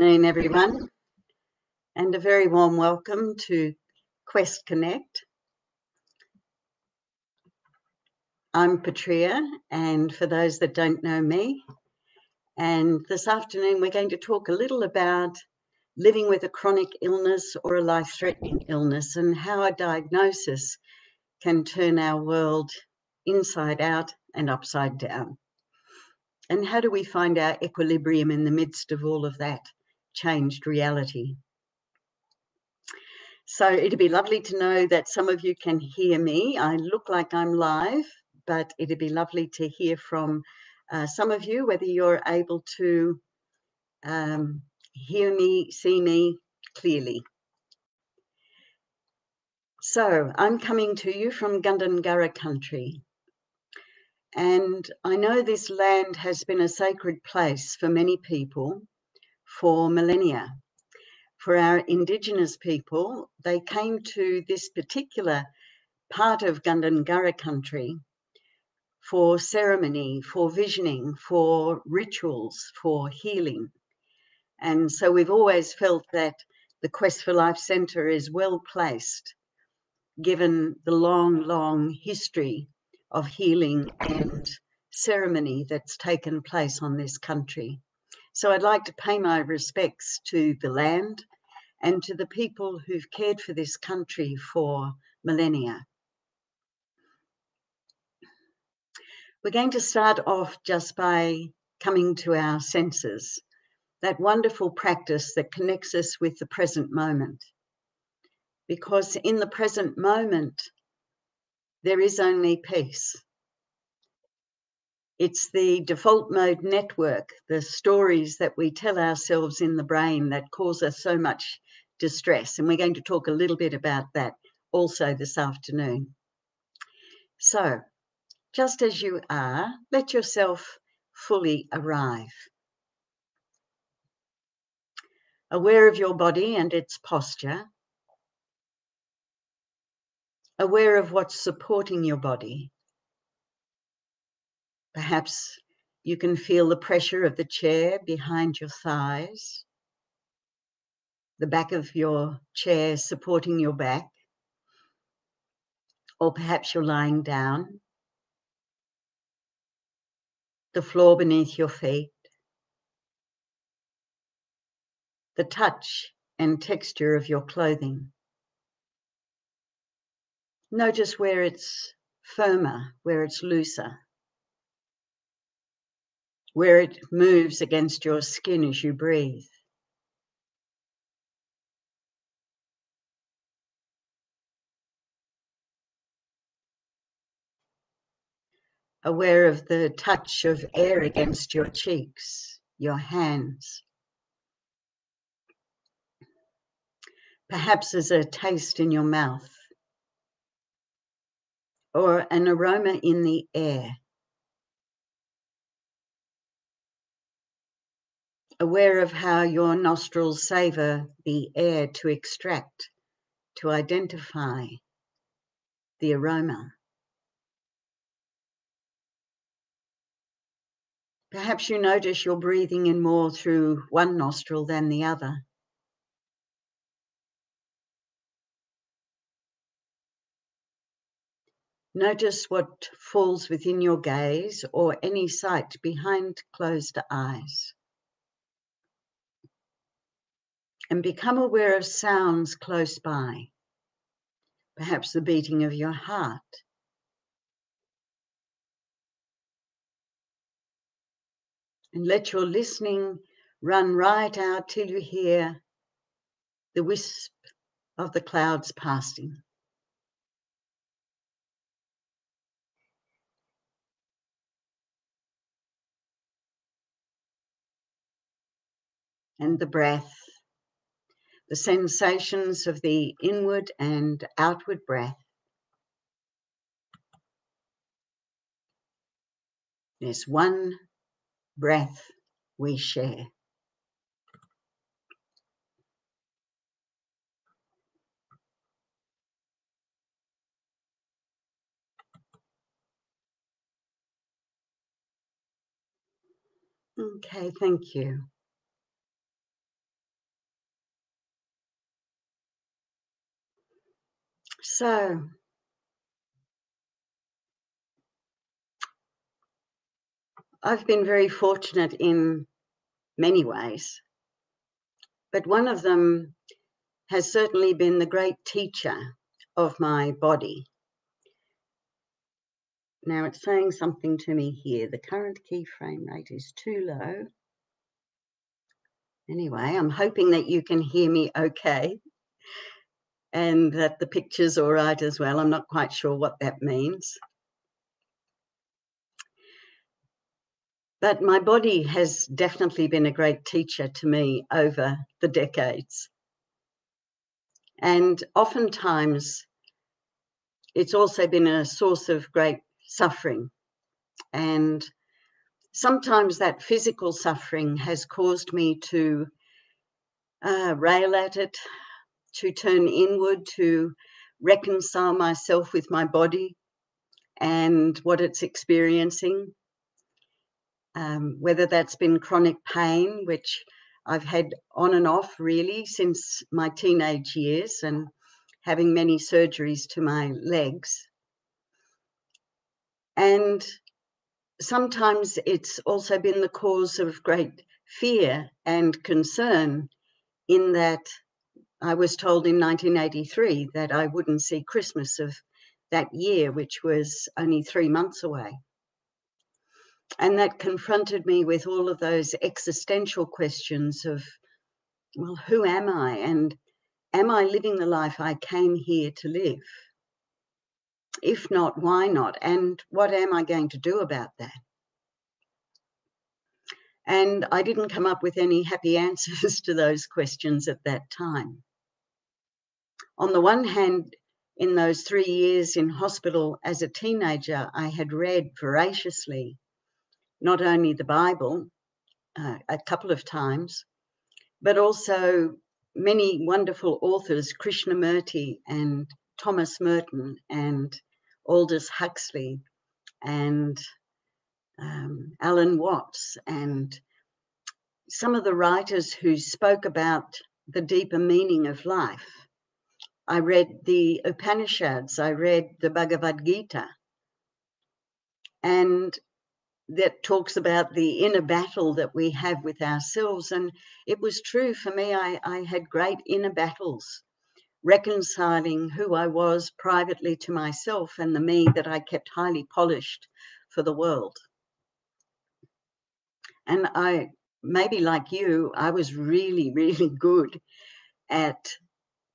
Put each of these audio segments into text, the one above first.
afternoon, everyone, and a very warm welcome to Quest Connect. I'm Petrea, and for those that don't know me, and this afternoon we're going to talk a little about living with a chronic illness or a life-threatening illness and how a diagnosis can turn our world inside out and upside down. And how do we find our equilibrium in the midst of all of that changed reality? So it'd be lovely to know that some of you can hear me. I look like I'm live, but it'd be lovely to hear from some of you, whether you're able to hear me, see me clearly. So I'm coming to you from Gundungurra country. And I know this land has been a sacred place for many people for millennia. For our Indigenous people, they came to this particular part of Gundungurra country for ceremony, for visioning, for rituals, for healing. And so we've always felt that the Quest for Life Centre is well placed, given the long, long history of healing and ceremony that's taken place on this country. So I'd like to pay my respects to the land and to the people who've cared for this country for millennia. We're going to start off just by coming to our senses, that wonderful practice that connects us with the present moment. Because in the present moment, there is only peace. It's the default mode network, the stories that we tell ourselves in the brain that cause us so much distress. And we're going to talk a little bit about that also this afternoon. So, just as you are, let yourself fully arrive. Aware of your body and its posture. Aware of what's supporting your body. Perhaps you can feel the pressure of the chair behind your thighs, the back of your chair supporting your back, or perhaps you're lying down, the floor beneath your feet, the touch and texture of your clothing. Notice where it's firmer, where it's looser, where it moves against your skin as you breathe. Aware of the touch of air against your cheeks, your hands. Perhaps there's a taste in your mouth or an aroma in the air. Aware of how your nostrils savour the air to extract, to identify the aroma. Perhaps you notice you're breathing in more through one nostril than the other. Notice what falls within your gaze or any sight behind closed eyes. And become aware of sounds close by. Perhaps the beating of your heart. And let your listening run right out till you hear the wisp of the clouds passing. And the breath, the sensations of the inward and outward breath. There's one breath we share. Okay, thank you. So I've been very fortunate in many ways, but one of them has certainly been the great teacher of my body. Now it's saying something to me here. The current key frame rate is too low. Anyway, I'm hoping that you can hear me okay and that the picture's all right as well. I'm not quite sure what that means. But my body has definitely been a great teacher to me over the decades. And oftentimes, it's also been a source of great suffering. And sometimes that physical suffering has caused me to rail at it, to turn inward, to reconcile myself with my body and what it's experiencing. Whether that's been chronic pain, which I've had on and off really since my teenage years, and having many surgeries to my legs. And sometimes it's also been the cause of great fear and concern, in that I was told in 1983 that I wouldn't see Christmas of that year, which was only 3 months away. And that confronted me with all of those existential questions of, well, who am I? And am I living the life I came here to live? If not, why not? And what am I going to do about that? And I didn't come up with any happy answers to those questions at that time. On the one hand, in those 3 years in hospital as a teenager, I had read voraciously not only the Bible a couple of times, but also many wonderful authors, Krishnamurti and Thomas Merton and Aldous Huxley and Alan Watts, and some of the writers who spoke about the deeper meaning of life. I read the Upanishads, I read the Bhagavad Gita, and that talks about the inner battle that we have with ourselves. And it was true for me. I had great inner battles, reconciling who I was privately to myself and the me that I kept highly polished for the world. And I, maybe like you, I was really, really good at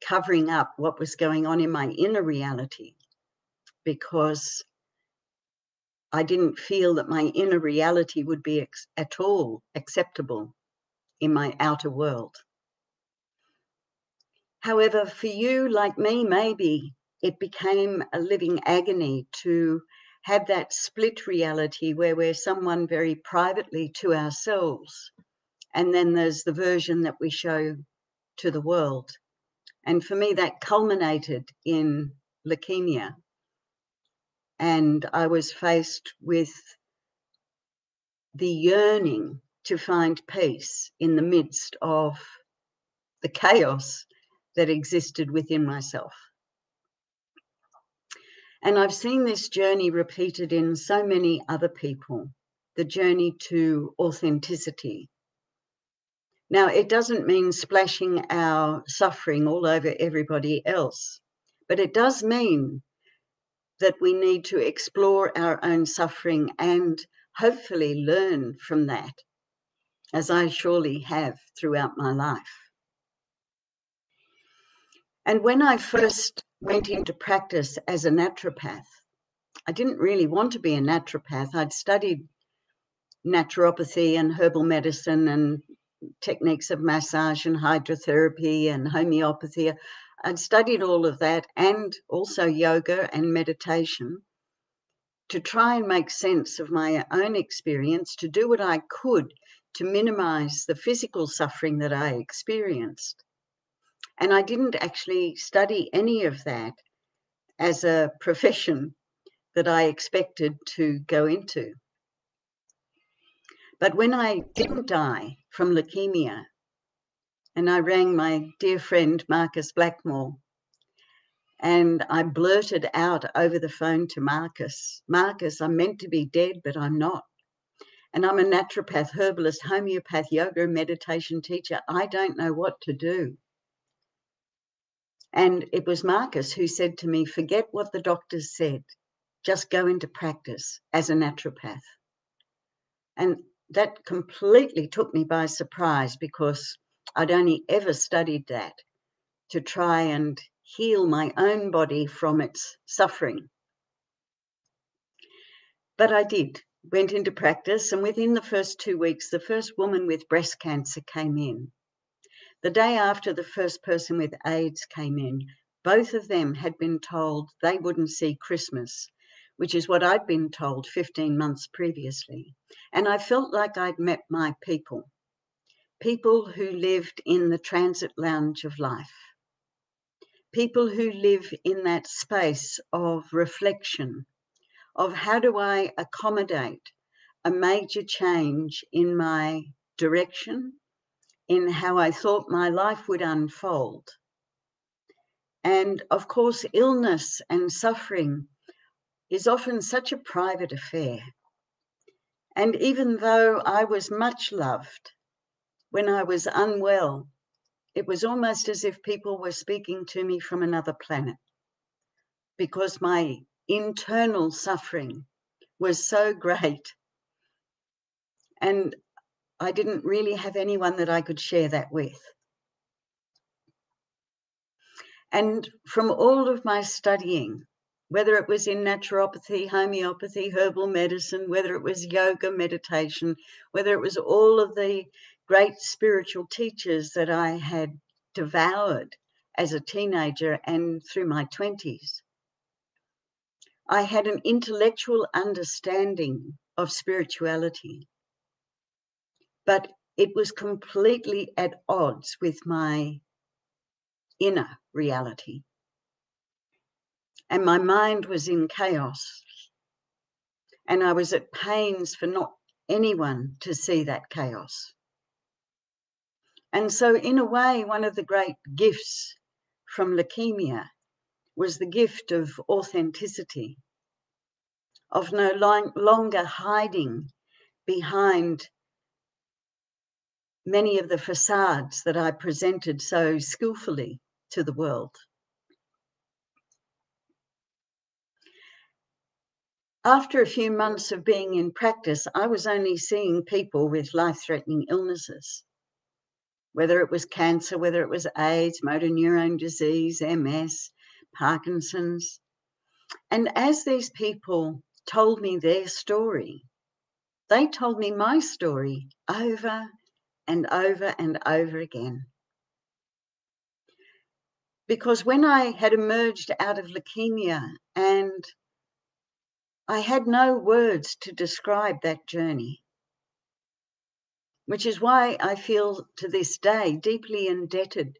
covering up what was going on in my inner reality, because I didn't feel that my inner reality would be at all acceptable in my outer world. However, for you, like me, maybe it became a living agony to have that split reality where we're someone very privately to ourselves, and then there's the version that we show to the world. And for me, that culminated in leukemia. And I was faced with the yearning to find peace in the midst of the chaos that existed within myself. And I've seen this journey repeated in so many other people, the journey to authenticity. Now, it doesn't mean splashing our suffering all over everybody else, but it does mean that we need to explore our own suffering and hopefully learn from that, as I surely have throughout my life. And when I first went into practice as a naturopath, I didn't really want to be a naturopath. I'd studied naturopathy and herbal medicine and techniques of massage and hydrotherapy and homeopathy. I'd studied all of that, and also yoga and meditation, to try and make sense of my own experience, to do what I could to minimize the physical suffering that I experienced. And I didn't actually study any of that as a profession that I expected to go into. But when I didn't die from leukemia, and I rang my dear friend Marcus Blackmore, And I blurted out over the phone to Marcus, I'm meant to be dead, but I'm not. And I'm a naturopath, herbalist, homeopath, yoga and meditation teacher. I don't know what to do. And it was Marcus who said to me, forget what the doctors said. Just go into practice as a naturopath. And that completely took me by surprise, because I'd only ever studied that to try and heal my own body from its suffering. But I did, went into practice, and within the first 2 weeks, the first woman with breast cancer came in. The day after, the first person with AIDS came in. Both of them had been told they wouldn't see Christmas, which is what I'd been told 15 months previously. And I felt like I'd met my people who lived in the transit lounge of life, people who live in that space of reflection, of how do I accommodate a major change in my direction, in how I thought my life would unfold. And of course, illness and suffering is often such a private affair. And even though I was much loved, when I was unwell, it was almost as if people were speaking to me from another planet, because my internal suffering was so great. And I didn't really have anyone that I could share that with. And from all of my studying, whether it was in naturopathy, homeopathy, herbal medicine, whether it was yoga, meditation, whether it was all of the great spiritual teachers that I had devoured as a teenager and through my 20s, I had an intellectual understanding of spirituality, but it was completely at odds with my inner reality. And my mind was in chaos. And I was at pains for not anyone to see that chaos. And so in a way, one of the great gifts from leukemia was the gift of authenticity, of no longer hiding behind many of the facades that I presented so skillfully to the world. After a few months of being in practice, I was only seeing people with life-threatening illnesses, whether it was cancer, whether it was AIDS, motor neurone disease, MS, Parkinson's. And as these people told me their story, they told me my story over and over and over again. Because when I had emerged out of leukemia and I had no words to describe that journey, which is why I feel to this day deeply indebted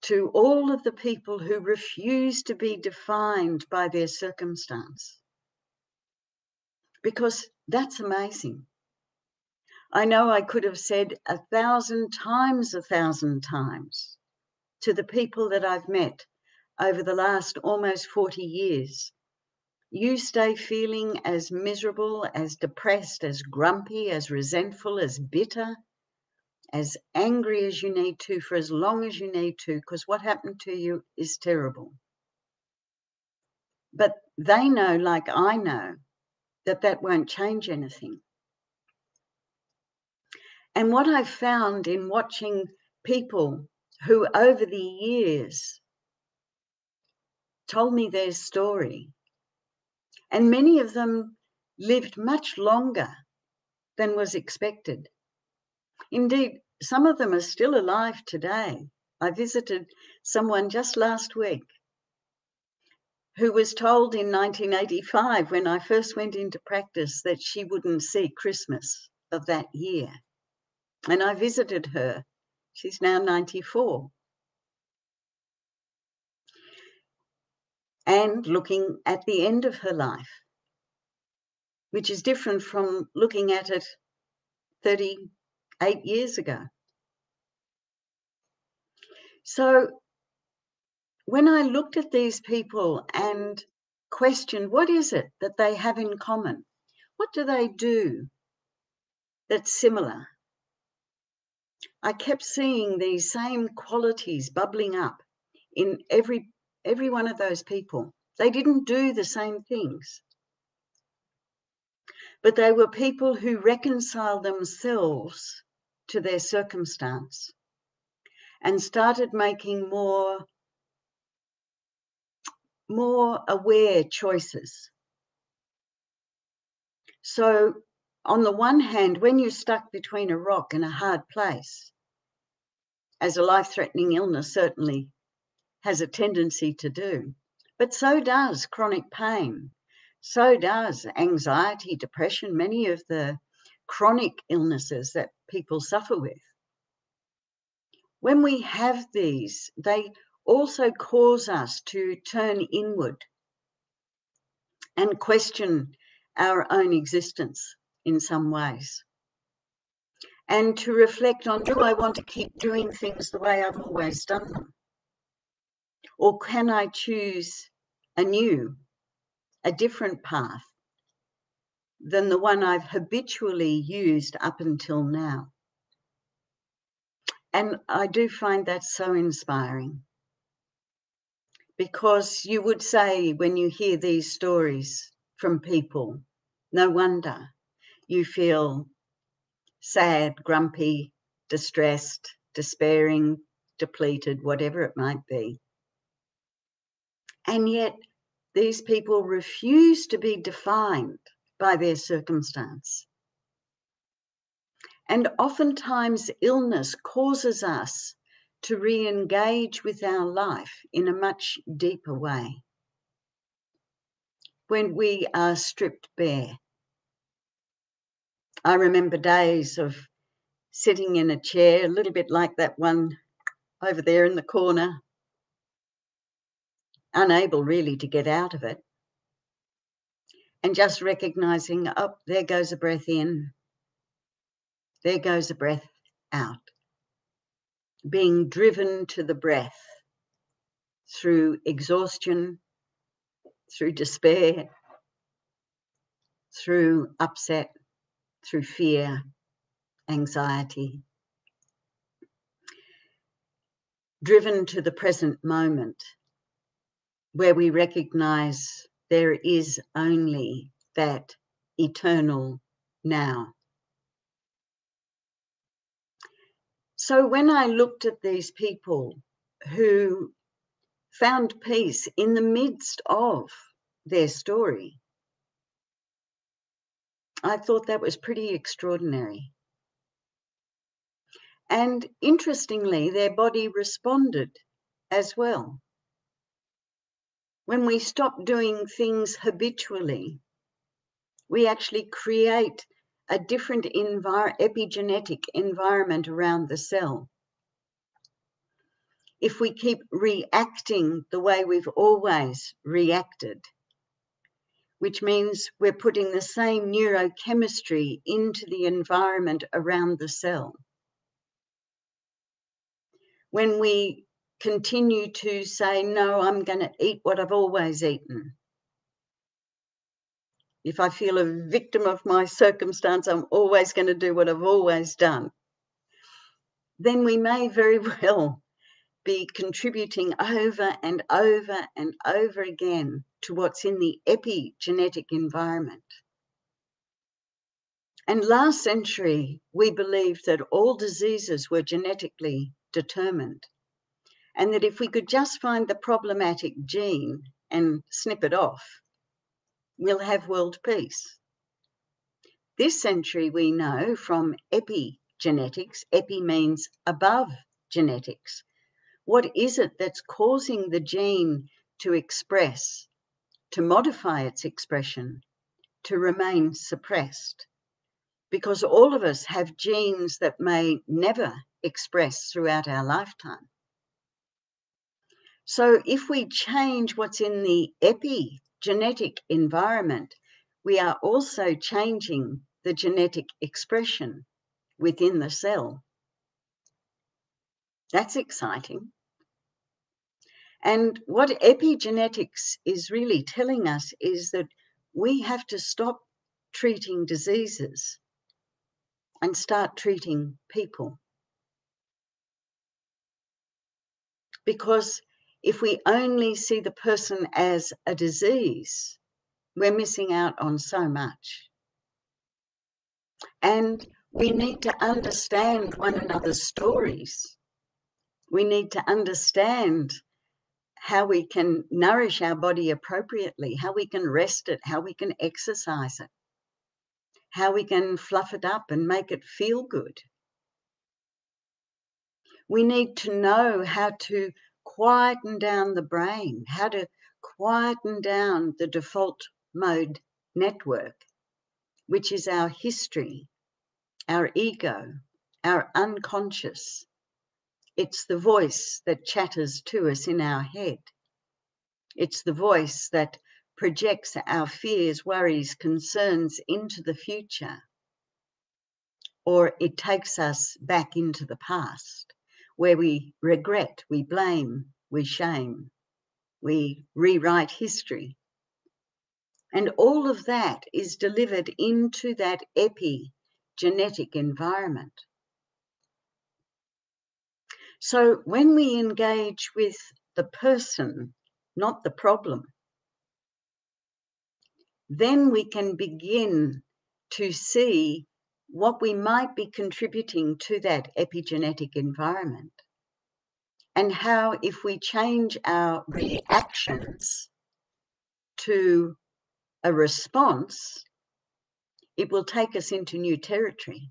to all of the people who refuse to be defined by their circumstance, because that's amazing. I know I could have said 1,000 times to the people that I've met over the last almost 40 years, you stay feeling as miserable, as depressed, as grumpy, as resentful, as bitter, as angry as you need to for as long as you need to, because what happened to you is terrible. But they know, like I know, that that won't change anything. And what I've found in watching people who over the years told me their story, and many of them lived much longer than was expected. Indeed, some of them are still alive today. I visited someone just last week who was told in 1985, when I first went into practice, that she wouldn't see Christmas of that year. And I visited her. She's now 94. And looking at the end of her life, which is different from looking at it 38 years ago. So when I looked at these people and questioned, what is it that they have in common? What do they do that's similar? I kept seeing these same qualities bubbling up in every one of those people. They didn't do the same things, but they were people who reconciled themselves to their circumstance and started making more aware choices. So on the one hand, when you're stuck between a rock and a hard place, as a life-threatening illness certainly has a tendency to do, but so does chronic pain, so does anxiety, depression, many of the chronic illnesses that people suffer with. When we have these, they also cause us to turn inward and question our own existence in some ways, and to reflect on, do I want to keep doing things the way I've always done them? Or can I choose a different path than the one I've habitually used up until now? And I do find that so inspiring, because you would say when you hear these stories from people, no wonder you feel sad, grumpy, distressed, despairing, depleted, whatever it might be. And yet these people refuse to be defined by their circumstance. And oftentimes illness causes us to re-engage with our life in a much deeper way when we are stripped bare. I remember days of sitting in a chair, a little bit like that one over there in the corner, unable really to get out of it, and just recognizing, oh, there goes a breath in, there goes a breath out, being driven to the breath through exhaustion, through despair, through upset, through fear, anxiety, driven to the present moment where we recognize there is only that eternal now. So when I looked at these people who found peace in the midst of their story, I thought that was pretty extraordinary. And interestingly, their body responded as well. When we stop doing things habitually, we actually create a different epigenetic environment around the cell. If we keep reacting the way we've always reacted, which means we're putting the same neurochemistry into the environment around the cell. When we continue to say, no, I'm going to eat what I've always eaten. If I feel a victim of my circumstance, I'm always going to do what I've always done. Then we may very well be contributing over and over and over again to what's in the epigenetic environment. And last century, we believed that all diseases were genetically determined, and that if we could just find the problematic gene and snip it off, we'll have world peace. This century, we know from epigenetics, epi means above genetics. What is it that's causing the gene to express, to modify its expression, to remain suppressed? Because all of us have genes that may never express throughout our lifetime. So if we change what's in the epigenetic environment, we are also changing the genetic expression within the cell. That's exciting. And what epigenetics is really telling us is that we have to stop treating diseases and start treating people. Because if we only see the person as a disease, we're missing out on so much. And we need to understand one another's stories. We need to understand how we can nourish our body appropriately, how we can rest it, how we can exercise it, how we can fluff it up and make it feel good. We need to know how to quieten down the brain, how to quieten down the default mode network, which is our history, our ego, our unconscious. It's the voice that chatters to us in our head. It's the voice that projects our fears, worries, concerns into the future, or it takes us back into the past, where we regret, we blame, we shame, we rewrite history. And all of that is delivered into that epigenetic environment. So when we engage with the person, not the problem, then we can begin to see what we might be contributing to that epigenetic environment, and how, if we change our reactions to a response, it will take us into new territory.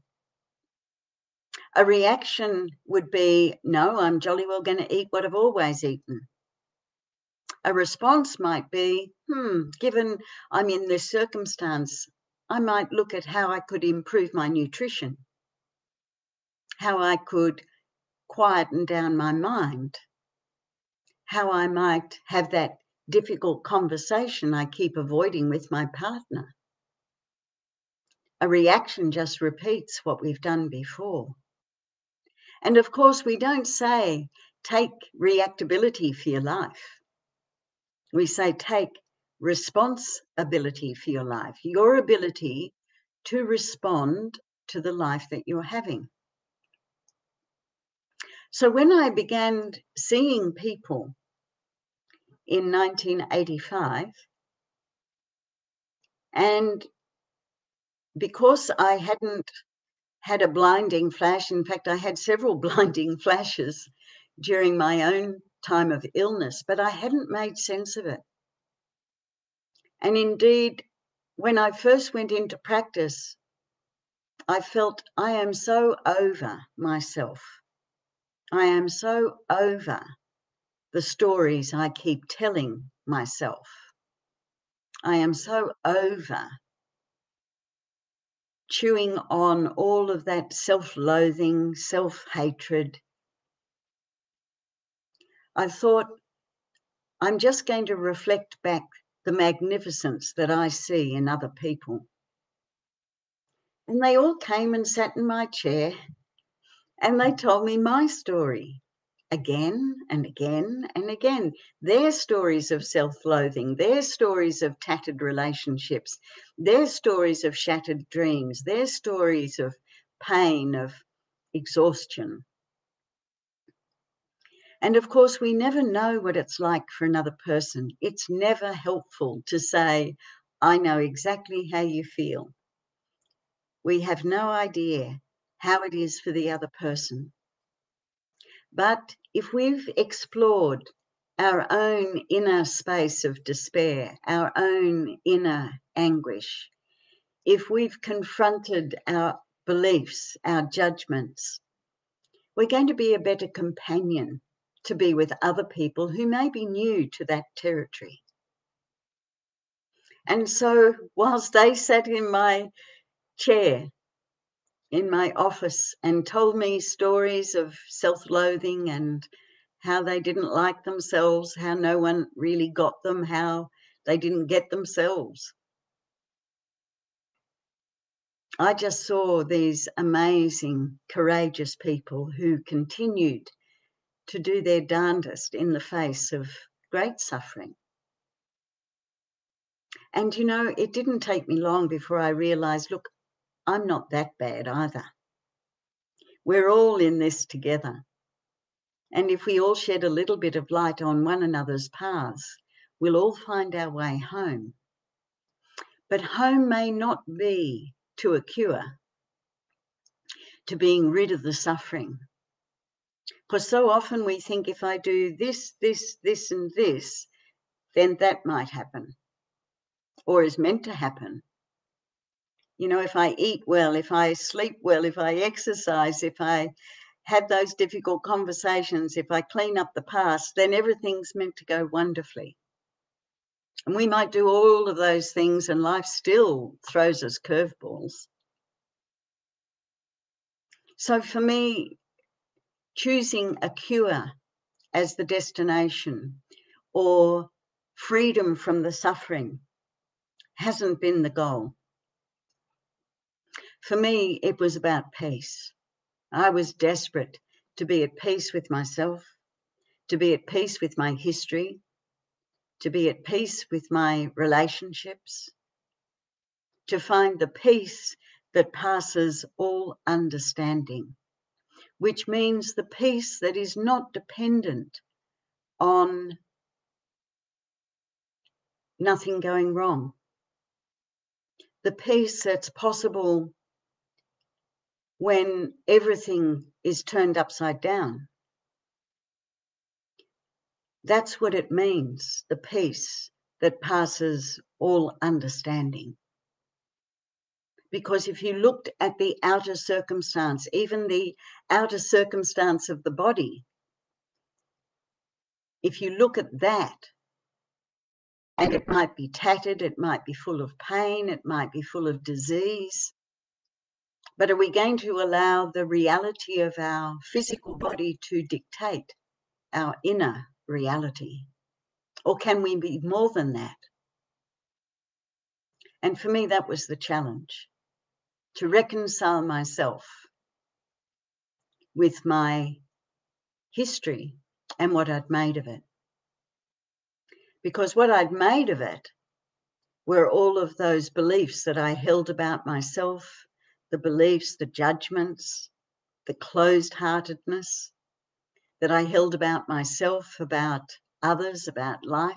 A reaction would be, no, I'm jolly well going to eat what I've always eaten. A response might be, given I'm in this circumstance, I might look at how I could improve my nutrition, how I could quieten down my mind, how I might have that difficult conversation I keep avoiding with my partner. A reaction just repeats what we've done before. And of course, we don't say, take reactability for your life. We say, take responsibility for your life, your ability to respond to the life that you're having. So when I began seeing people in 1985, and because I hadn't had a blinding flash, in fact, I had several blinding flashes during my own time of illness, but I hadn't made sense of it. And indeed, when I first went into practice, I felt I am so over myself. I am so over the stories I keep telling myself. I am so over chewing on all of that self-loathing, self-hatred. I thought, I'm just going to reflect back the magnificence that I see in other people. And they all came and sat in my chair and they told me my story again and again and again. Their stories of self-loathing, their stories of tattered relationships, their stories of shattered dreams, their stories of pain, of exhaustion. And of course, we never know what it's like for another person. It's never helpful to say, I know exactly how you feel. We have no idea how it is for the other person. But if we've explored our own inner space of despair, our own inner anguish, if we've confronted our beliefs, our judgments, we're going to be a better companion to be with other people who may be new to that territory. And so whilst they sat in my chair in my office and told me stories of self-loathing and how they didn't like themselves, how no one really got them, how they didn't get themselves, I just saw these amazing, courageous people who continued to do their darndest in the face of great suffering. And, you know, it didn't take me long before I realised, look, I'm not that bad either. We're all in this together. And if we all shed a little bit of light on one another's paths, we'll all find our way home. But home may not be to a cure, to being rid of the suffering. Because so often we think if I do this, this, this, and this, then that might happen, or is meant to happen. You know, if I eat well, if I sleep well, if I exercise, if I have those difficult conversations, if I clean up the past, then everything's meant to go wonderfully. And we might do all of those things and life still throws us curveballs. So for me, choosing a cure as the destination or freedom from the suffering hasn't been the goal. For me, it was about peace. I was desperate to be at peace with myself, to be at peace with my history, to be at peace with my relationships, to find the peace that passes all understanding, which means the peace that is not dependent on nothing going wrong, the peace that's possible when everything is turned upside down. That's what it means, the peace that passes all understanding. Because if you looked at the outer circumstance, even the outer circumstance of the body, if you look at that, and it might be tattered, it might be full of pain, it might be full of disease, but are we going to allow the reality of our physical body to dictate our inner reality? Or can we be more than that? And for me, that was the challenge, to reconcile myself with my history and what I'd made of it. Because what I'd made of it were all of those beliefs that I held about myself, the beliefs, the judgments, the closed-heartedness that I held about myself, about others, about life.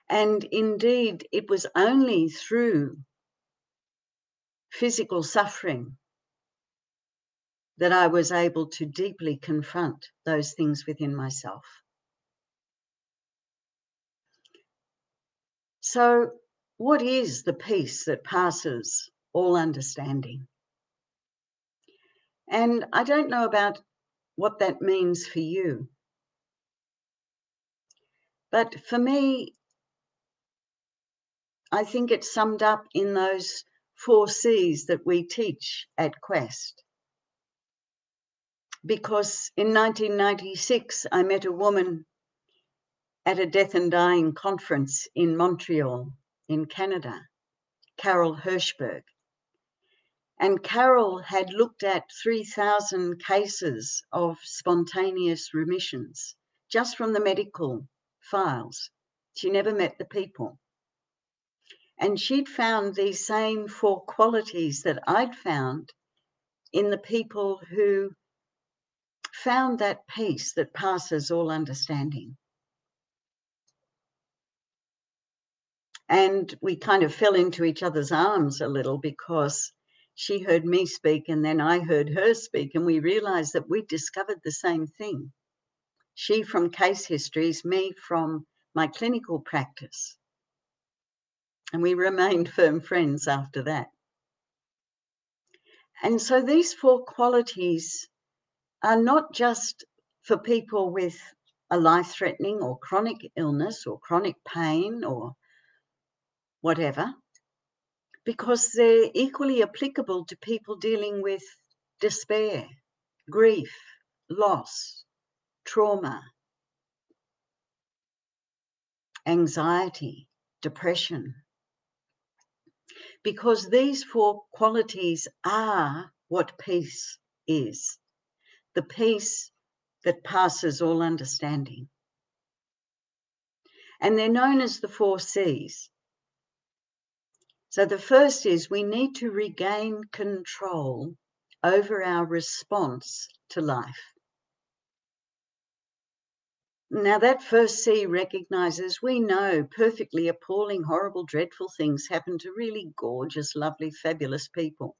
And indeed, it was only through physical suffering that I was able to deeply confront those things within myself. So, what is the peace that passes all understanding? And I don't know about what that means for you, but for me, I think it's summed up in those 4 C's that we teach at Quest. Because in 1996, I met a woman at a death and dying conference in Montreal, in Canada, Carol Hirschberg. And Carol had looked at 3,000 cases of spontaneous remissions just from the medical files. She never met the people. And she'd found these same 4 qualities that I'd found in the people who found that peace that passes all understanding. And we kind of fell into each other's arms a little because she heard me speak and then I heard her speak, and we realized that we discovered the same thing. She from case histories, me from my clinical practice. And we remained firm friends after that. And so these 4 qualities are not just for people with a life-threatening or chronic illness or chronic pain or whatever, because they're equally applicable to people dealing with despair, grief, loss, trauma, anxiety, depression. Because these 4 qualities are what peace is. the peace that passes all understanding. And they're known as the 4 C's. So the first is we need to regain control over our response to life. Now that first C recognises we know perfectly appalling, horrible, dreadful things happen to really gorgeous, lovely, fabulous people.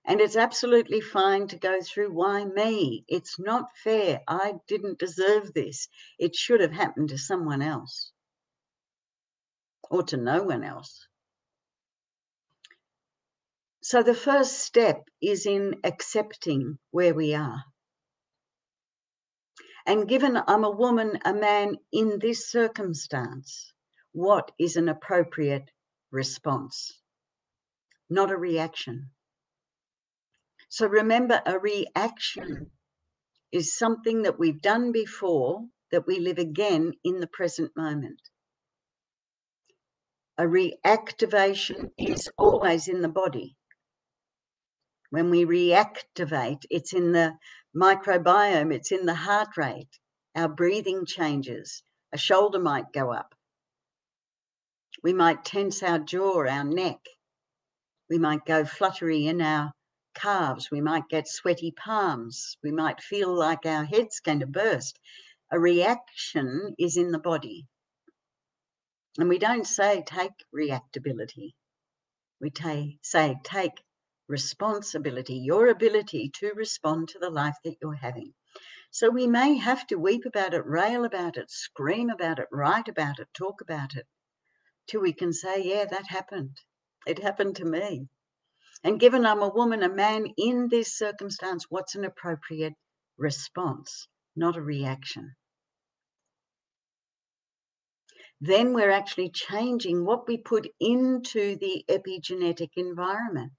And it's absolutely fine to go through, why me? It's not fair. I didn't deserve this. It should have happened to someone else or to no one else. So the first step is in accepting where we are. And given I'm a woman, a man in this circumstance, what is an appropriate response? Not a reaction. So remember, a reaction is something that we've done before that we live again in the present moment. A reactivation is always in the body. When we reactivate, it's in the microbiome, it's in the heart rate, our breathing changes, a shoulder might go up. We might tense our jaw, our neck. We might go fluttery in our calves. We might get sweaty palms. We might feel like our head's going to burst. A reaction is in the body. And we don't say take reactability. We say take responsibility, your ability to respond to the life that you're having. So we may have to weep about it, rail about it, scream about it, write about it, talk about it, till we can say, yeah, that happened. It happened to me. And given I'm a woman, a man in this circumstance, what's an appropriate response, not a reaction? Then we're actually changing what we put into the epigenetic environment.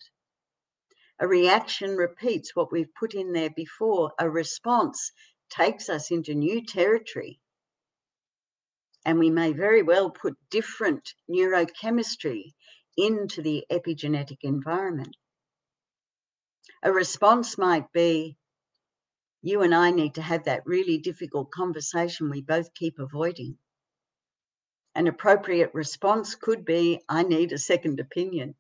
A reaction repeats what we've put in there before. A response takes us into new territory. And we may very well put different neurochemistry into the epigenetic environment. A response might be, you and I need to have that really difficult conversation we both keep avoiding. An appropriate response could be, I need a second opinion.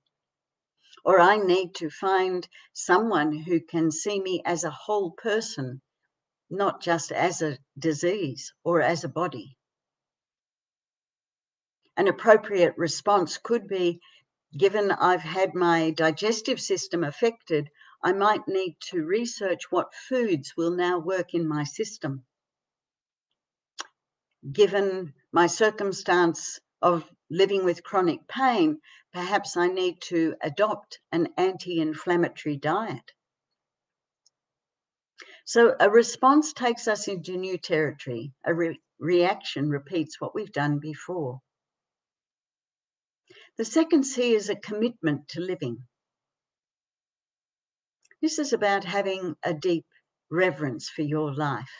Or I need to find someone who can see me as a whole person, not just as a disease or as a body. An appropriate response could be, given I've had my digestive system affected, I might need to research what foods will now work in my system. Given my circumstance of living with chronic pain, perhaps I need to adopt an anti-inflammatory diet. So a response takes us into new territory. A reaction repeats what we've done before. The second C is a commitment to living. This is about having a deep reverence for your life.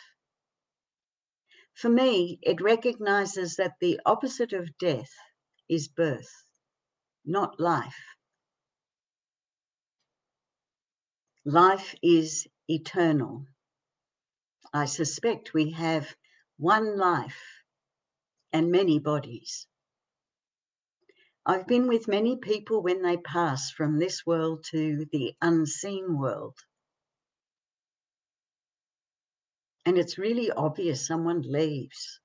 For me, it recognizes that the opposite of death is birth, not life. Life is eternal. I suspect we have one life and many bodies. I've been with many people when they pass from this world to the unseen world. And it's really obvious someone leaves.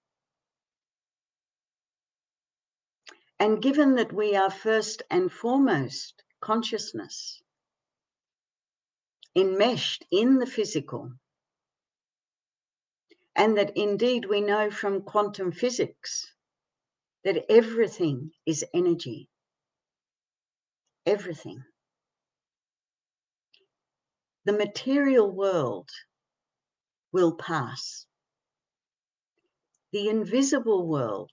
And given that we are first and foremost consciousness, enmeshed in the physical, and that indeed we know from quantum physics that everything is energy, everything. The material world will pass. The invisible world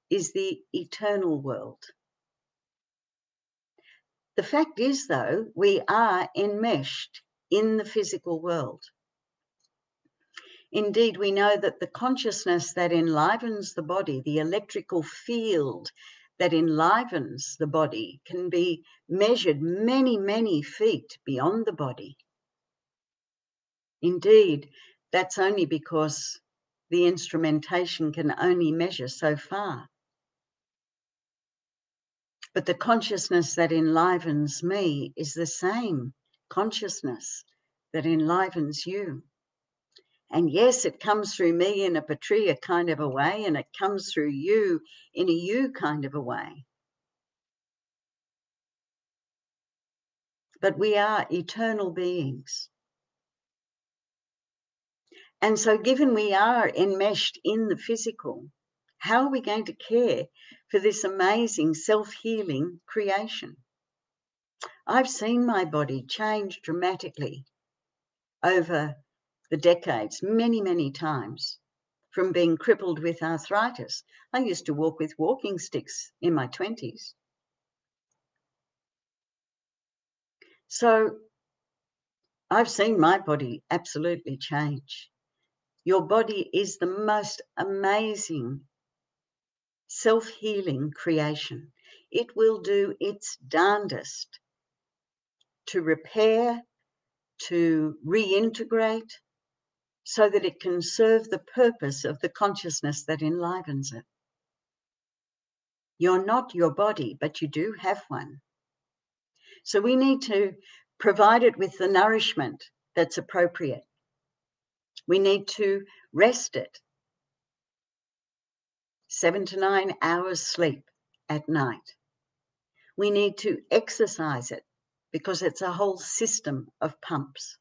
is the eternal world. The fact is, though, we are enmeshed in the physical world. Indeed, we know that the consciousness that enlivens the body, the electrical field that enlivens the body, can be measured many, many feet beyond the body. Indeed, that's only because the instrumentation can only measure so far. But the consciousness that enlivens me is the same consciousness that enlivens you. And yes, it comes through me in a Petrea kind of a way, and it comes through you in a you kind of a way. But we are eternal beings. And so given we are enmeshed in the physical, how are we going to care for this amazing self-healing creation? I've seen my body change dramatically over the decades, many, many times, from being crippled with arthritis. I used to walk with walking sticks in my 20s. So I've seen my body absolutely change. Your body is the most amazing self-healing creation. It will do its darndest to repair, to reintegrate, so that it can serve the purpose of the consciousness that enlivens it. You're not your body, but you do have one. So we need to provide it with the nourishment that's appropriate. We need to rest it. 7 to 9 hours sleep at night. We need to exercise it because it's a whole system of pumps.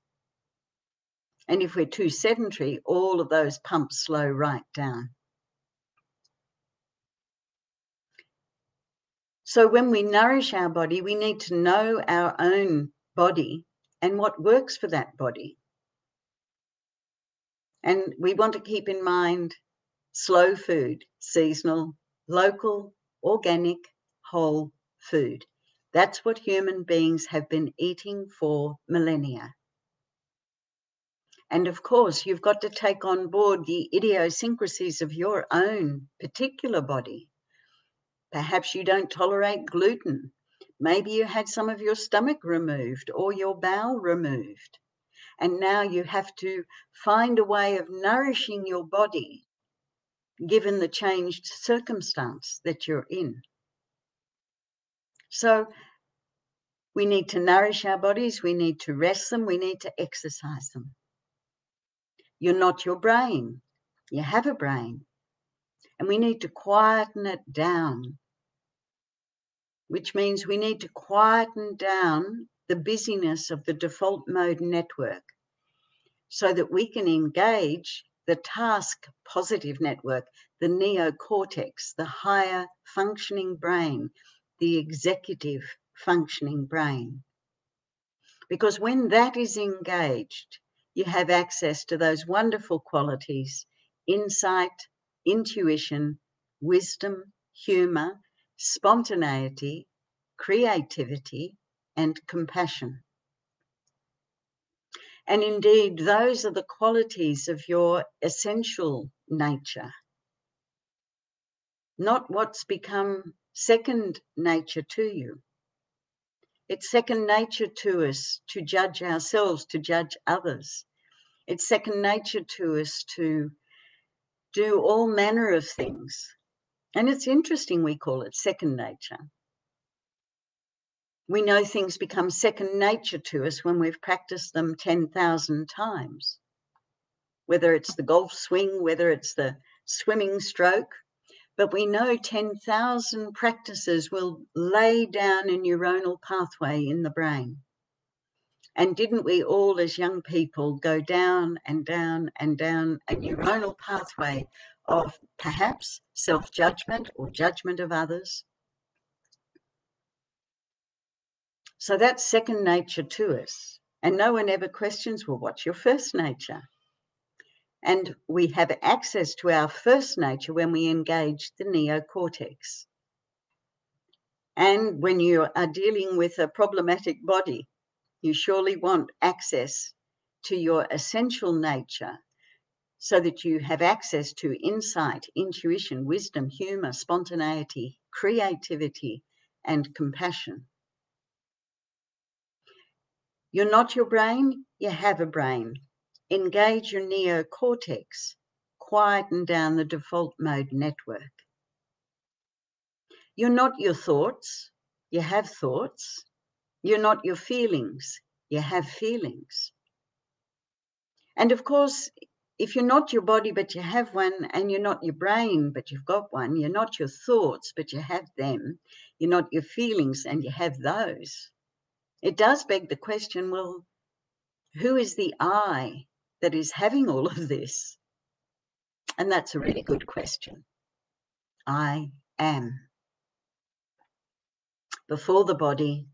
And if we're too sedentary, all of those pumps slow right down. So when we nourish our body, we need to know our own body and what works for that body. And we want to keep in mind slow food, seasonal, local, organic, whole food. That's what human beings have been eating for millennia. And of course, you've got to take on board the idiosyncrasies of your own particular body. Perhaps you don't tolerate gluten. Maybe you had some of your stomach removed or your bowel removed. And now you have to find a way of nourishing your body given the changed circumstance that you're in. So we need to nourish our bodies, we need to rest them, we need to exercise them. You're not your brain. You have a brain. And we need to quieten it down, which means we need to quieten down the busyness of the default mode network so that we can engage the task positive network, the neocortex, the higher functioning brain, the executive functioning brain. Because when that is engaged, you have access to those wonderful qualities: insight, intuition, wisdom, humor, spontaneity, creativity, and compassion. And indeed, those are the qualities of your essential nature, not what's become second nature to you. It's second nature to us to judge ourselves, to judge others. It's second nature to us to do all manner of things. And it's interesting we call it second nature. We know things become second nature to us when we've practiced them 10,000 times. Whether it's the golf swing, whether it's the swimming stroke, but we know 10,000 practices will lay down a neuronal pathway in the brain. And didn't we all as young people go down and down and down a neuronal pathway of perhaps self-judgment or judgment of others? So that's second nature to us. And no one ever questions, well, what's your first nature? And we have access to our first nature when we engage the neocortex. And when you are dealing with a problematic body, you surely want access to your essential nature so that you have access to insight, intuition, wisdom, humor, spontaneity, creativity, and compassion. You're not your brain, you have a brain. engage your neocortex, quieten down the default mode network. You're not your thoughts, you have thoughts. You're not your feelings, you have feelings. And of course, if you're not your body but you have one, and you're not your brain but you've got one, you're not your thoughts but you have them, you're not your feelings and you have those, it does beg the question, well, who is the I that is having all of this? And that's a really good question. I am. Before the body,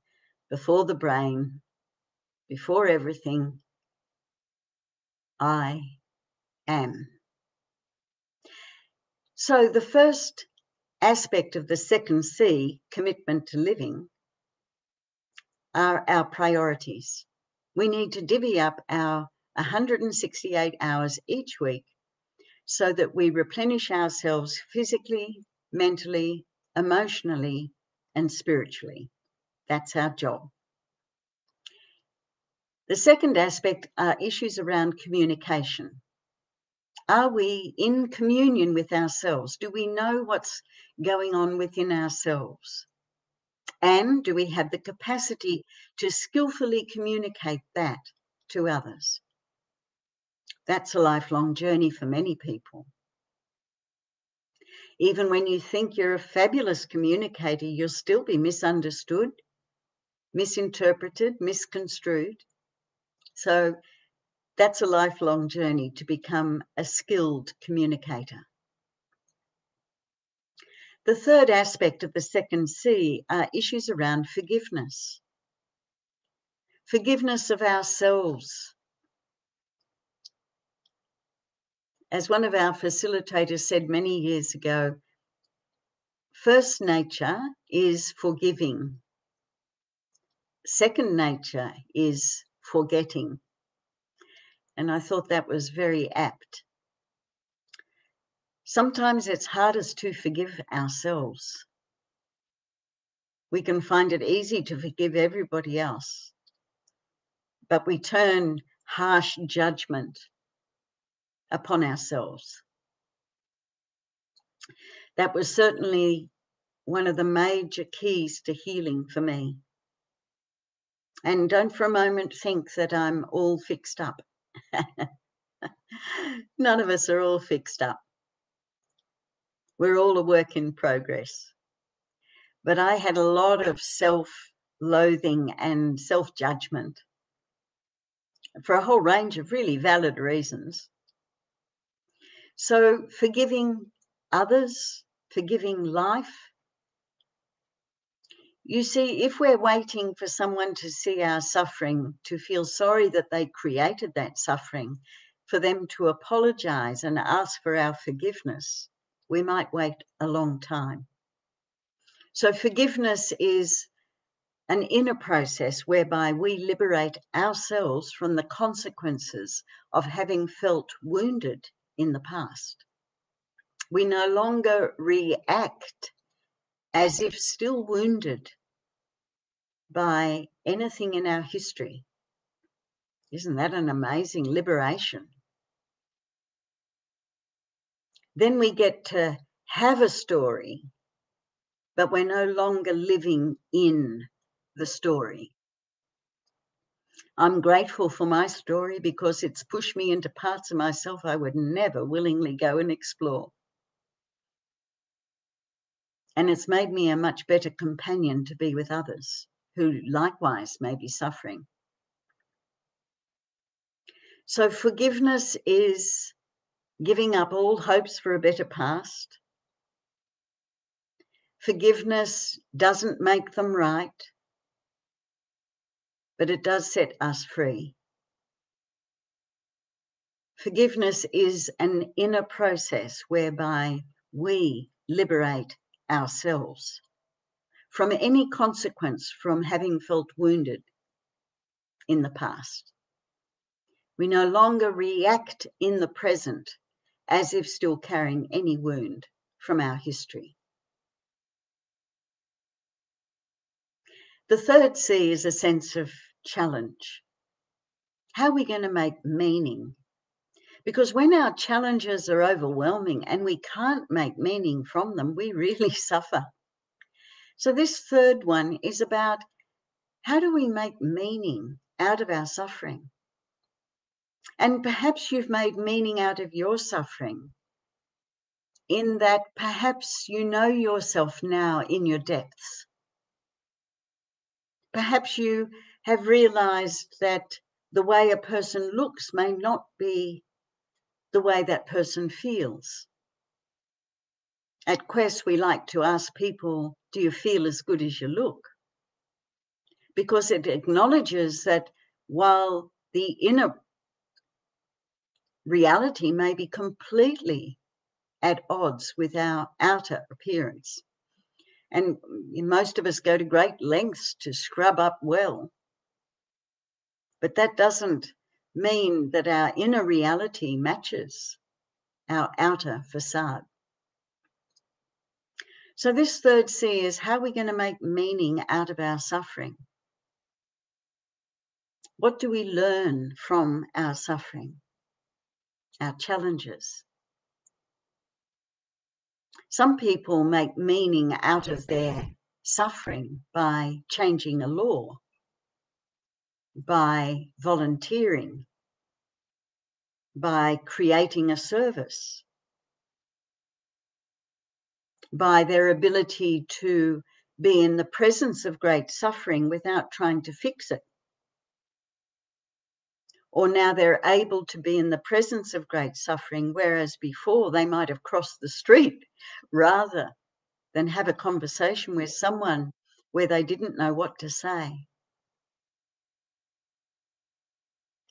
before the brain, before everything, I am. So the first aspect of the second C, commitment to living, are our priorities. We need to divvy up our 168 hours each week so that we replenish ourselves physically, mentally, emotionally, and spiritually. That's our job. The second aspect are issues around communication. Are we in communion with ourselves? Do we know what's going on within ourselves? And do we have the capacity to skillfully communicate that to others? That's a lifelong journey for many people. Even when you think you're a fabulous communicator, you'll still be misunderstood, misinterpreted, misconstrued. So that's a lifelong journey to become a skilled communicator. The third aspect of the second C are issues around forgiveness. Forgiveness of ourselves. As one of our facilitators said many years ago, first nature is forgiving. Second nature is forgetting. And I thought that was very apt. Sometimes it's hardest to forgive ourselves. We can find it easy to forgive everybody else, but we turn harsh judgment upon ourselves. That was certainly one of the major keys to healing for me. And don't for a moment think that I'm all fixed up. None of us are all fixed up. We're all a work in progress. But I had a lot of self-loathing and self-judgment for a whole range of really valid reasons. So forgiving others, forgiving life. You see, if we're waiting for someone to see our suffering, to feel sorry that they created that suffering, for them to apologize and ask for our forgiveness, we might wait a long time. So forgiveness is an inner process whereby we liberate ourselves from the consequences of having felt wounded in the past. We no longer react as if still wounded by anything in our history. Isn't that an amazing liberation? Then we get to have a story, but we're no longer living in the story. I'm grateful for my story because it's pushed me into parts of myself I would never willingly go and explore. And it's made me a much better companion to be with others who likewise may be suffering. So forgiveness is giving up all hopes for a better past. Forgiveness doesn't make them right, but it does set us free. Forgiveness is an inner process whereby we liberate ourselves from any consequence from having felt wounded in the past. We no longer react in the present as if still carrying any wound from our history. The third C is a sense of challenge. How are we going to make meaning Because when our challenges are overwhelming and we can't make meaning from them, we really suffer. So this third one is about how do we make meaning out of our suffering? And perhaps you've made meaning out of your suffering in that perhaps you know yourself now in your depths. Perhaps you have realized that the way a person looks may not be the way that person feels. At Quest, we like to ask people, do you feel as good as you look? Because it acknowledges that while the inner reality may be completely at odds with our outer appearance, and most of us go to great lengths to scrub up well, but that doesn't mean that our inner reality matches our outer facade. So this third C is how we're going to make meaning out of our suffering. What do we learn from our suffering, our challenges? Some people make meaning out of their suffering by changing a law, by volunteering, by creating a service, by their ability to be in the presence of great suffering without trying to fix it. Or now they're able to be in the presence of great suffering, whereas before they might have crossed the street rather than have a conversation with someone where they didn't know what to say.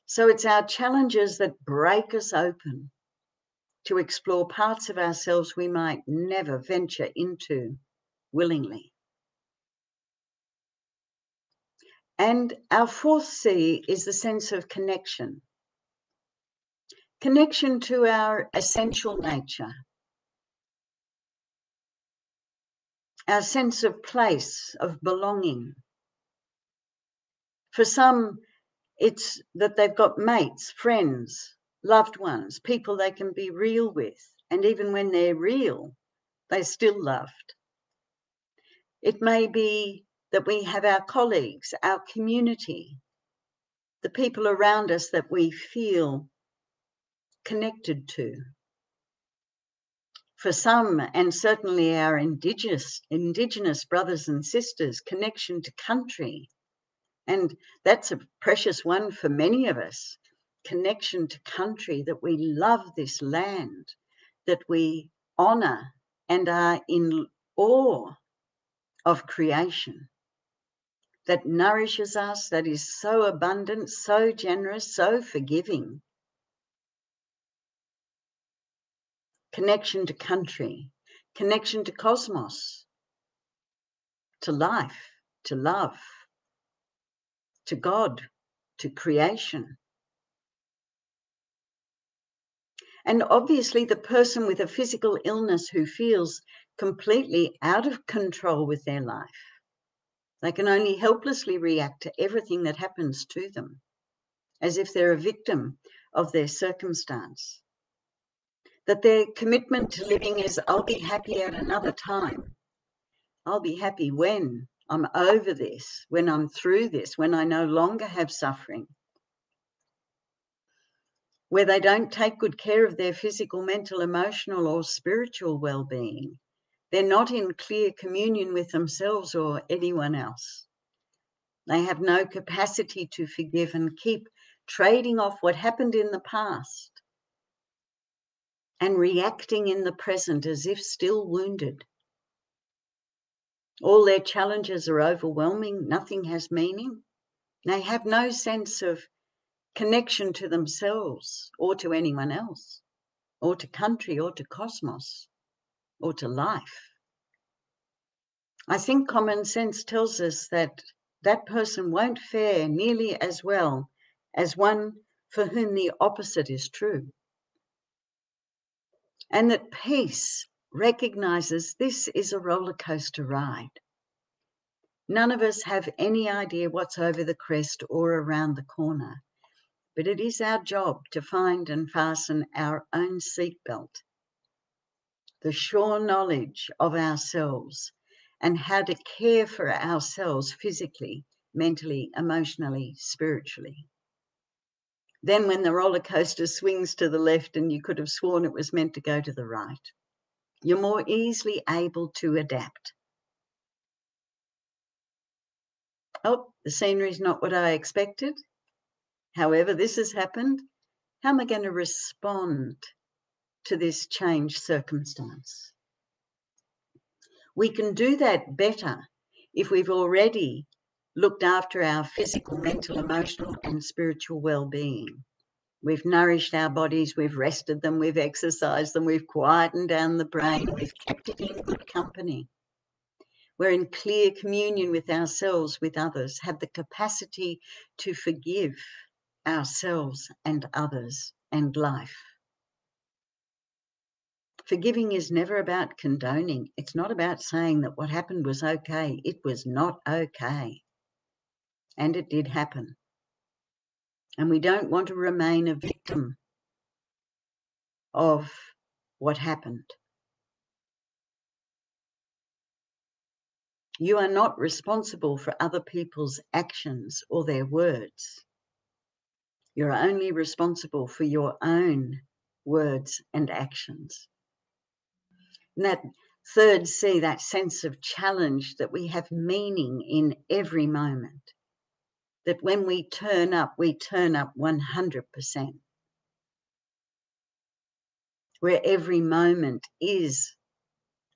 So it's our challenges that break us open to explore parts of ourselves we might never venture into willingly. And our fourth C is the sense of connection. Connection to our essential nature, our sense of place, of belonging. For some, it's that they've got mates, friends, loved ones, people they can be real with. And even when they're real, they're still loved. It may be that we have our colleagues, our community, the people around us that we feel connected to. For some, and certainly our indigenous brothers and sisters, connection to country. And that's a precious one for many of us, connection to country, that we love this land, that we honour and are in awe of creation, that nourishes us, that is so abundant, so generous, so forgiving. Connection to country, connection to cosmos, to life, to love, to God, to creation. And obviously the person with a physical illness who feels completely out of control with their life. They can only helplessly react to everything that happens to them, as if they're a victim of their circumstance. That their commitment to living is, I'll be happy at another time. I'll be happy when I'm over this, when I'm through this, when I no longer have suffering. Where they don't take good care of their physical, mental, emotional, or spiritual well-being. They're not in clear communion with themselves or anyone else. They have no capacity to forgive and keep trading off what happened in the past and reacting in the present as if still wounded. All their challenges are overwhelming. Nothing has meaning. They have no sense of connection to themselves or to anyone else, or to country, or to cosmos, or to life. I think common sense tells us that that person won't fare nearly as well as one for whom the opposite is true. And that peace recognizes this is a roller coaster ride. None of us have any idea what's over the crest or around the corner, but it is our job to find and fasten our own seatbelt, the sure knowledge of ourselves and how to care for ourselves physically, mentally, emotionally, spiritually. Then when the roller coaster swings to the left and you could have sworn it was meant to go to the right, you're more easily able to adapt. Oh, the scenery's not what I expected. However, this has happened. How am I going to respond to this changed circumstance? We can do that better if we've already looked after our physical, mental, emotional, and spiritual well-being. We've nourished our bodies, we've rested them, we've exercised them, we've quietened down the brain, we've kept it in good company. We're in clear communion with ourselves, with others, have the capacity to forgive ourselves and others and life. Forgiving is never about condoning. It's not about saying that what happened was okay. It was not okay. And it did happen. And we don't want to remain a victim of what happened. You are not responsible for other people's actions or their words. You're only responsible for your own words and actions. And that third C, that sense of challenge, that we have meaning in every moment, that when we turn up 100%, where every moment is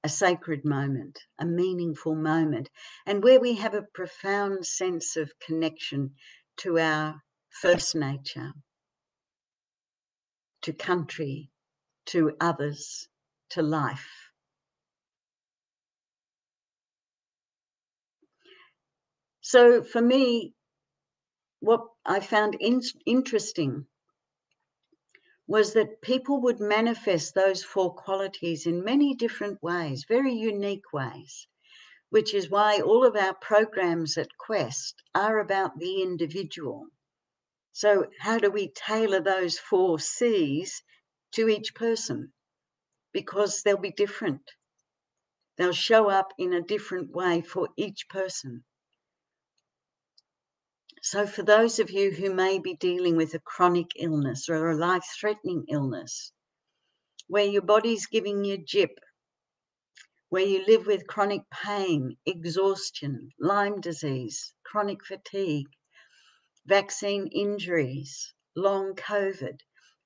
a sacred moment, a meaningful moment, and where we have a profound sense of connection to our first nature, to country, to others, to life. So for me, what I found interesting was that people would manifest those 4 qualities in many different ways, very unique ways, which is why all of our programs at Quest are about the individual. So how do we tailor those 4 C's to each person? Because they'll be different. They'll show up in a different way for each person. So for those of you who may be dealing with a chronic illness or a life-threatening illness, where your body's giving you jip, where you live with chronic pain, exhaustion, Lyme disease, chronic fatigue, vaccine injuries, long COVID,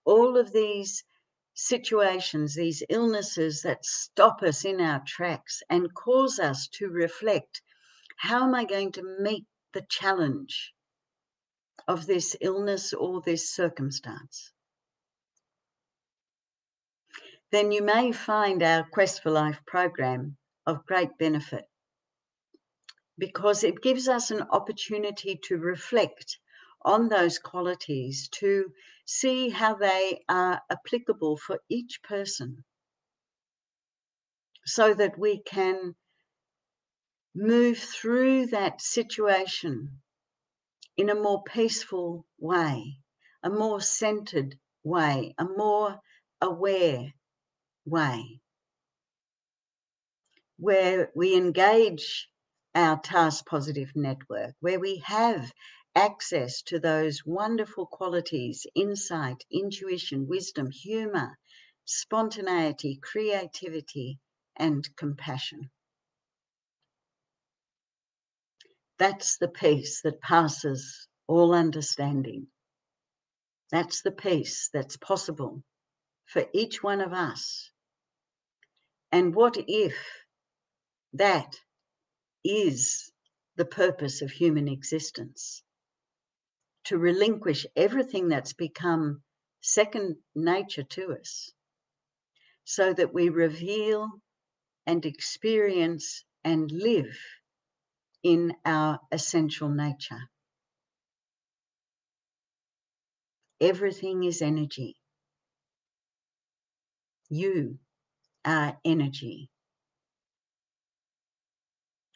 all of these situations, these illnesses that stop us in our tracks and cause us to reflect, how am I going to meet the challenge of this illness or this circumstance? Then you may find our Quest for Life program of great benefit, because it gives us an opportunity to reflect on those qualities, to see how they are applicable for each person, so that we can move through that situation in a more peaceful way, a more centered way, a more aware way, where we engage our task positive network, where we have access to those wonderful qualities, insight, intuition, wisdom, humor, spontaneity, creativity, and compassion. That's the peace that passes all understanding. That's the peace that's possible for each one of us. And what if that is the purpose of human existence? To relinquish everything that's become second nature to us, so that we reveal and experience and live in our essential nature. Everything is energy. You are energy.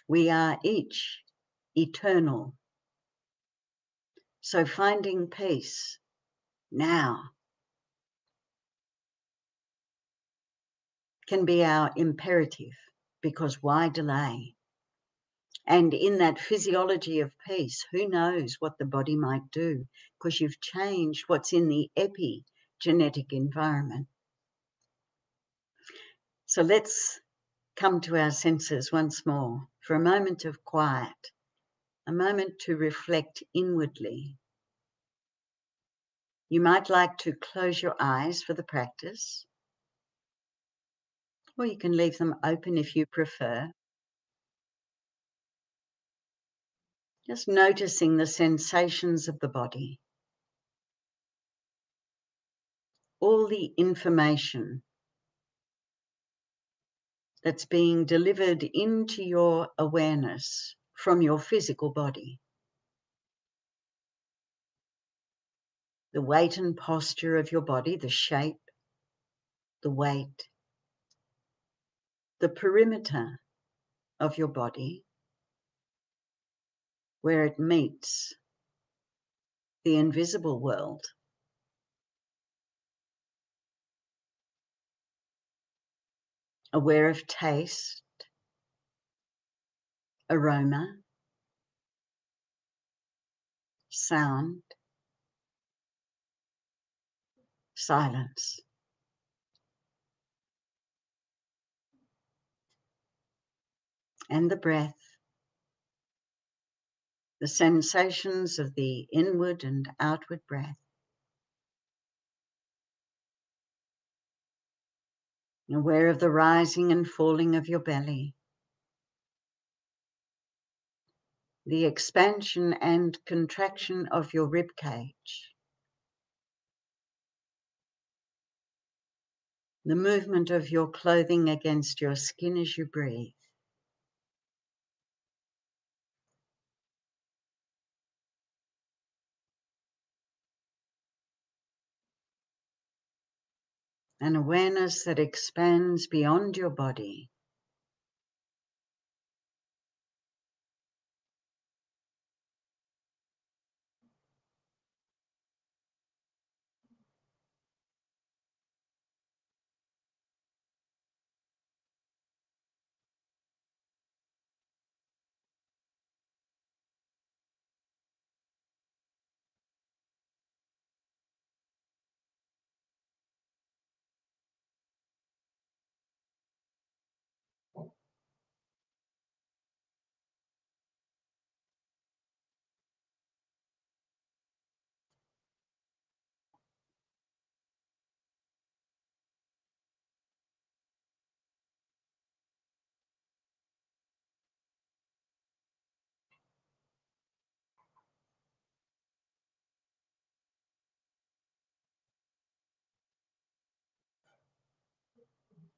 We are each eternal. So finding peace now can be our imperative, because why delay? And in that physiology of peace, who knows what the body might do, because you've changed what's in the epigenetic environment. So let's come to our senses once more for a moment of quiet, a moment to reflect inwardly. You might like to close your eyes for the practice, or you can leave them open if you prefer. Just noticing the sensations of the body, all the information that's being delivered into your awareness from your physical body. The weight and posture of your body, the shape, the weight, the perimeter of your body, where it meets the invisible world. Aware of taste, aroma, sound, silence. And the breath, the sensations of the inward and outward breath. Aware of the rising and falling of your belly, the expansion and contraction of your rib cage, the movement of your clothing against your skin as you breathe. An awareness that expands beyond your body.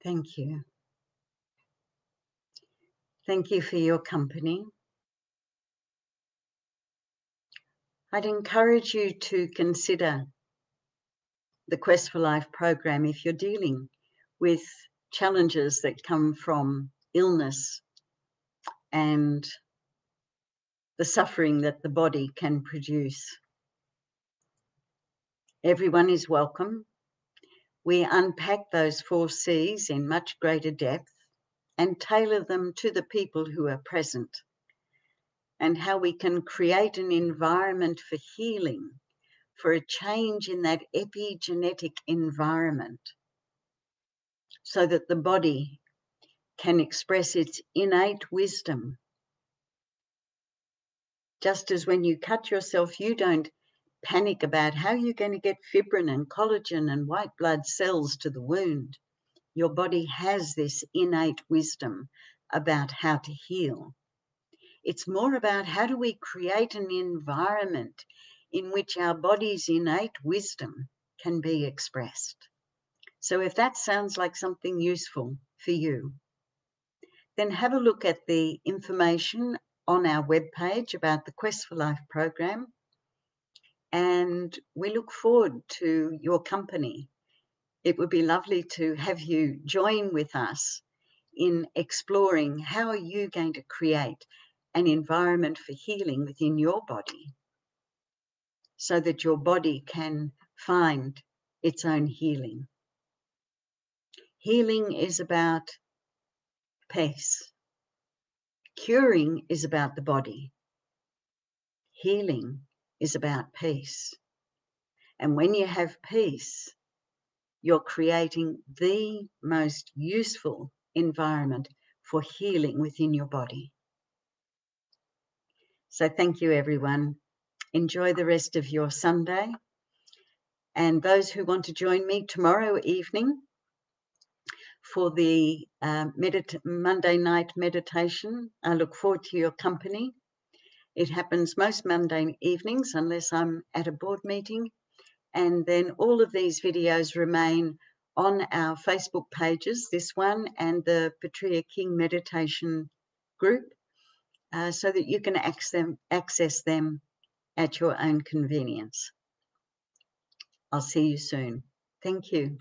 Thank you. Thank you for your company. I'd encourage you to consider the Quest for Life program if you're dealing with challenges that come from illness and the suffering that the body can produce. Everyone is welcome. We unpack those 4 C's in much greater depth and tailor them to the people who are present, and how we can create an environment for healing, for a change in that epigenetic environment, so that the body can express its innate wisdom. Just as when you cut yourself, you don't panic about how you're going to get fibrin and collagen and white blood cells to the wound. Your body has this innate wisdom about how to heal. It's more about how do we create an environment in which our body's innate wisdom can be expressed. So if that sounds like something useful for you, then have a look at the information on our webpage about the Quest for Life program, and we look forward to your company. It would be lovely to have you join with us in exploring how are you going to create an environment for healing within your body, so that your body can find its own healing. Healing is about peace. Curing is about the body. Healing is about peace. And when you have peace, you're creating the most useful environment for healing within your body. So thank you, everyone. Enjoy the rest of your Sunday. And those who want to join me tomorrow evening for the Monday night meditation, I look forward to your company. It happens most Monday evenings unless I'm at a board meeting. And then all of these videos remain on our Facebook pages, this one and the Petrea King meditation group, so that you can access them at your own convenience. I'll see you soon. Thank you.